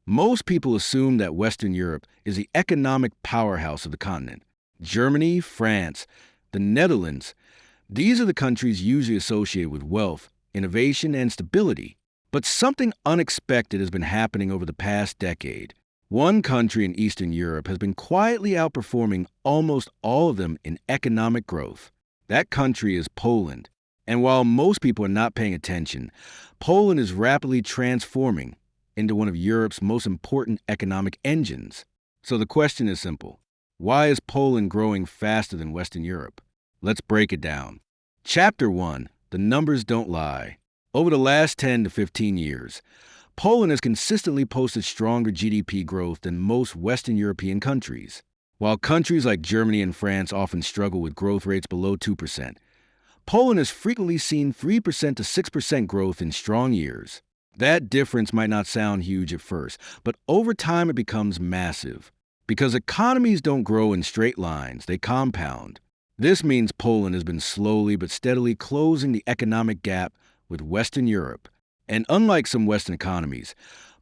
Most people assume that Western Europe is the economic powerhouse of the continent. Germany, France, the Netherlands, these are the countries usually associated with wealth, innovation, and stability. But something unexpected has been happening over the past decade. One country in Eastern Europe has been quietly outperforming almost all of them in economic growth. That country is Poland. And while most people are not paying attention, Poland is rapidly transforming into one of Europe's most important economic engines. So the question is simple. Why is Poland growing faster than Western Europe? Let's break it down. Chapter 1. The numbers don't lie. Over the last 10 to 15 years, Poland has consistently posted stronger GDP growth than most Western European countries. While countries like Germany and France often struggle with growth rates below 2%, Poland has frequently seen 3% to 6% growth in strong years. That difference might not sound huge at first, but over time it becomes massive. Because economies don't grow in straight lines, they compound. This means Poland has been slowly but steadily closing the economic gap with Western Europe. And unlike some Western economies,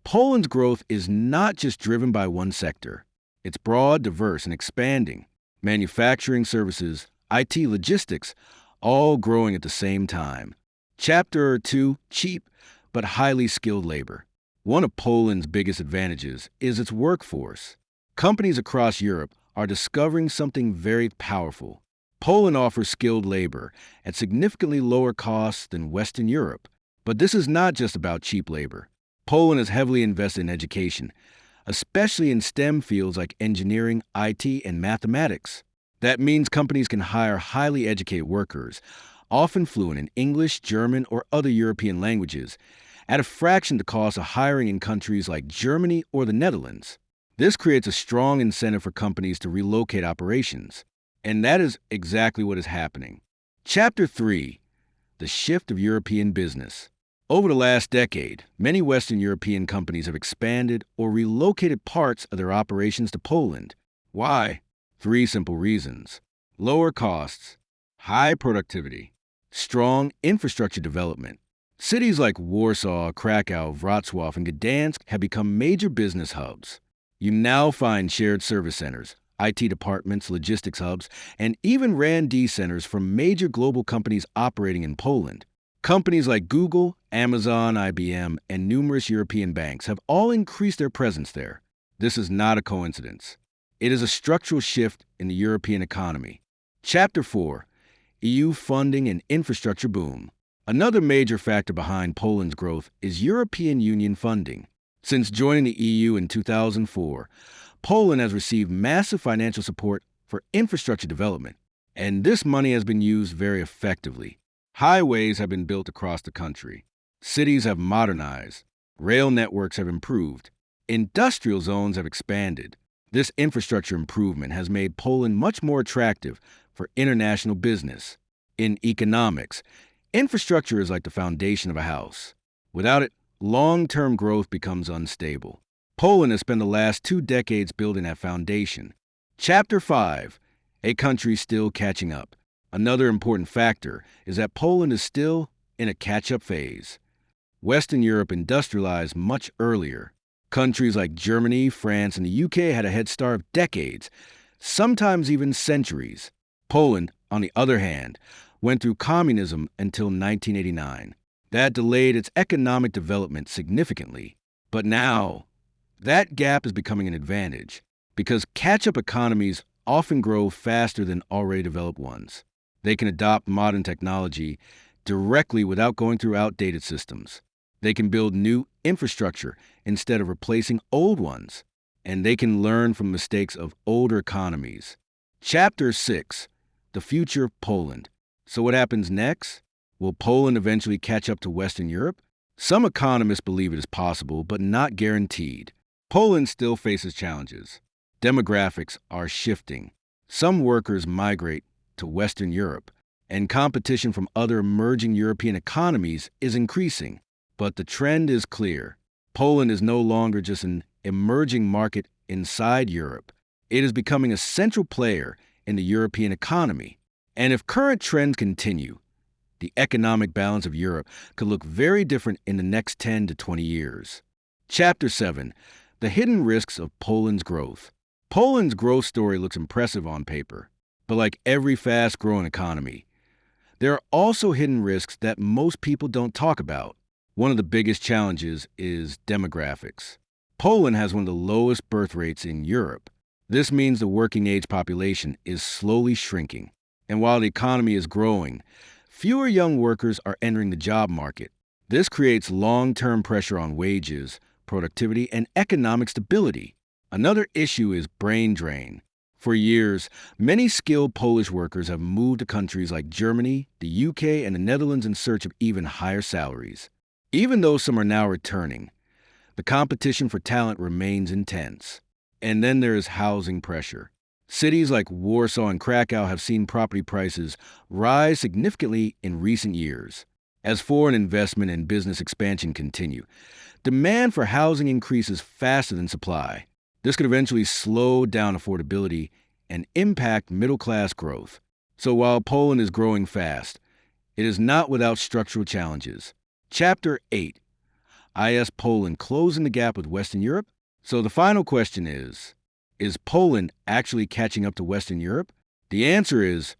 Poland's growth is not just driven by one sector. It's broad, diverse, and expanding. Manufacturing, services, IT, logistics, all growing at the same time. Chapter 2, cheap but highly skilled labor. One of Poland's biggest advantages is its workforce. Companies across Europe are discovering something very powerful. Poland offers skilled labor at significantly lower costs than Western Europe. But this is not just about cheap labor. Poland has heavily invested in education, especially in STEM fields like engineering, IT, and mathematics. That means companies can hire highly educated workers, often fluent in English, German, or other European languages, at a fraction the cost of hiring in countries like Germany or the Netherlands. This creates a strong incentive for companies to relocate operations. And that is exactly what is happening. Chapter 3. The shift of European business. Over the last decade, many Western European companies have expanded or relocated parts of their operations to Poland. Why? 3 simple reasons. Lower costs, high productivity, strong infrastructure development. Cities like Warsaw, Krakow, Wrocław, and Gdansk have become major business hubs. You now find shared service centers, IT departments, logistics hubs, and even R&D centers from major global companies operating in Poland. Companies like Google, Amazon, IBM, and numerous European banks have all increased their presence there. This is not a coincidence. It is a structural shift in the European economy. Chapter 4. EU funding and infrastructure boom. Another major factor behind Poland's growth is European Union funding. Since joining the EU in 2004, Poland has received massive financial support for infrastructure development, and this money has been used very effectively. Highways have been built across the country. Cities have modernized. Rail networks have improved. Industrial zones have expanded. This infrastructure improvement has made Poland much more attractive for international business. In economics, infrastructure is like the foundation of a house. Without it, long-term growth becomes unstable. Poland has spent the last 2 decades building that foundation. Chapter 5. A country still catching up. Another important factor is that Poland is still in a catch-up phase. Western Europe industrialized much earlier. Countries like Germany, France, and the UK had a head start of decades, sometimes even centuries. Poland, on the other hand, went through communism until 1989. That delayed its economic development significantly. But now, that gap is becoming an advantage because catch-up economies often grow faster than already developed ones. They can adopt modern technology directly without going through outdated systems. They can build new infrastructure instead of replacing old ones. And they can learn from mistakes of older economies. Chapter 6. The future of Poland. So what happens next? Will Poland eventually catch up to Western Europe? Some economists believe it is possible, but not guaranteed. Poland still faces challenges. Demographics are shifting. Some workers migrate to Western Europe, and competition from other emerging European economies is increasing. But the trend is clear. Poland is no longer just an emerging market inside Europe. It is becoming a central player in the European economy. And if current trends continue, the economic balance of Europe could look very different in the next 10 to 20 years. Chapter 7. The hidden risks of Poland's growth. Poland's growth story looks impressive on paper, but like every fast-growing economy, there are also hidden risks that most people don't talk about. One of the biggest challenges is demographics. Poland has one of the lowest birth rates in Europe. This means the working age population is slowly shrinking. And while the economy is growing, fewer young workers are entering the job market. This creates long-term pressure on wages, productivity, and economic stability. Another issue is brain drain. For years, many skilled Polish workers have moved to countries like Germany, the UK, and the Netherlands in search of even higher salaries. Even though some are now returning, the competition for talent remains intense. And then there is housing pressure. Cities like Warsaw and Krakow have seen property prices rise significantly in recent years. As foreign investment and business expansion continue, demand for housing increases faster than supply. This could eventually slow down affordability and impact middle-class growth. So while Poland is growing fast, it is not without structural challenges. Chapter 8. IS Poland closing the gap with Western Europe? So the final question is Poland actually catching up to Western Europe? The answer is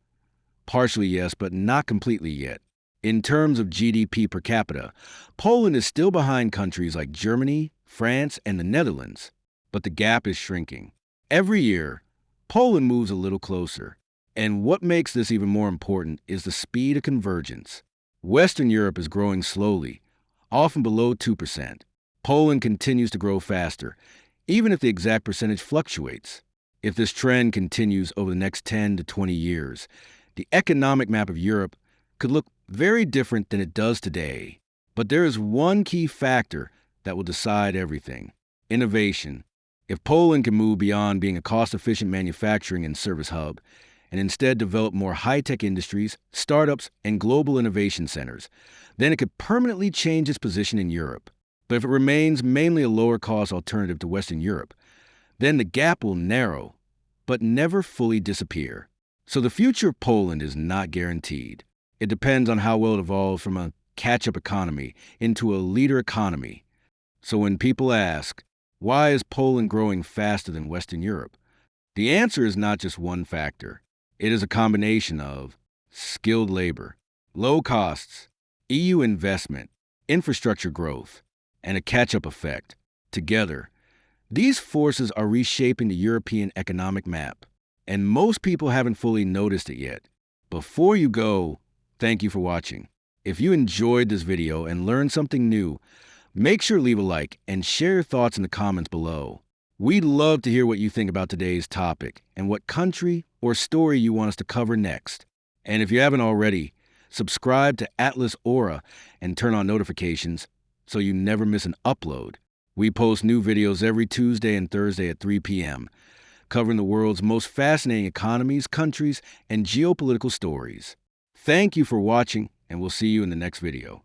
partially yes, but not completely yet. In terms of GDP per capita, Poland is still behind countries like Germany, France, and the Netherlands, but the gap is shrinking. Every year, Poland moves a little closer. And what makes this even more important is the speed of convergence. Western Europe is growing slowly, often below 2%. Poland continues to grow faster, even if the exact percentage fluctuates. If this trend continues over the next 10 to 20 years, the economic map of Europe could look very different than it does today. But there is one key factor that will decide everything: innovation. If Poland can move beyond being a cost-efficient manufacturing and service hub and instead develop more high-tech industries, startups, and global innovation centers, then it could permanently change its position in Europe. But if it remains mainly a lower-cost alternative to Western Europe, then the gap will narrow, but never fully disappear. So the future of Poland is not guaranteed. It depends on how well it evolves from a catch-up economy into a leader economy. So when people ask, why is Poland growing faster than Western Europe? The answer is not just one factor. It is a combination of skilled labor, low costs, EU investment, infrastructure growth, and a catch-up effect. Together, these forces are reshaping the European economic map, and most people haven't fully noticed it yet. Before you go, thank you for watching. If you enjoyed this video and learned something new, make sure to leave a like and share your thoughts in the comments below. We'd love to hear what you think about today's topic and what country or story you want us to cover next. And if you haven't already, subscribe to Atlas Aura and turn on notifications so you never miss an upload. We post new videos every Tuesday and Thursday at 3 p.m., covering the world's most fascinating economies, countries, and geopolitical stories. Thank you for watching, and we'll see you in the next video.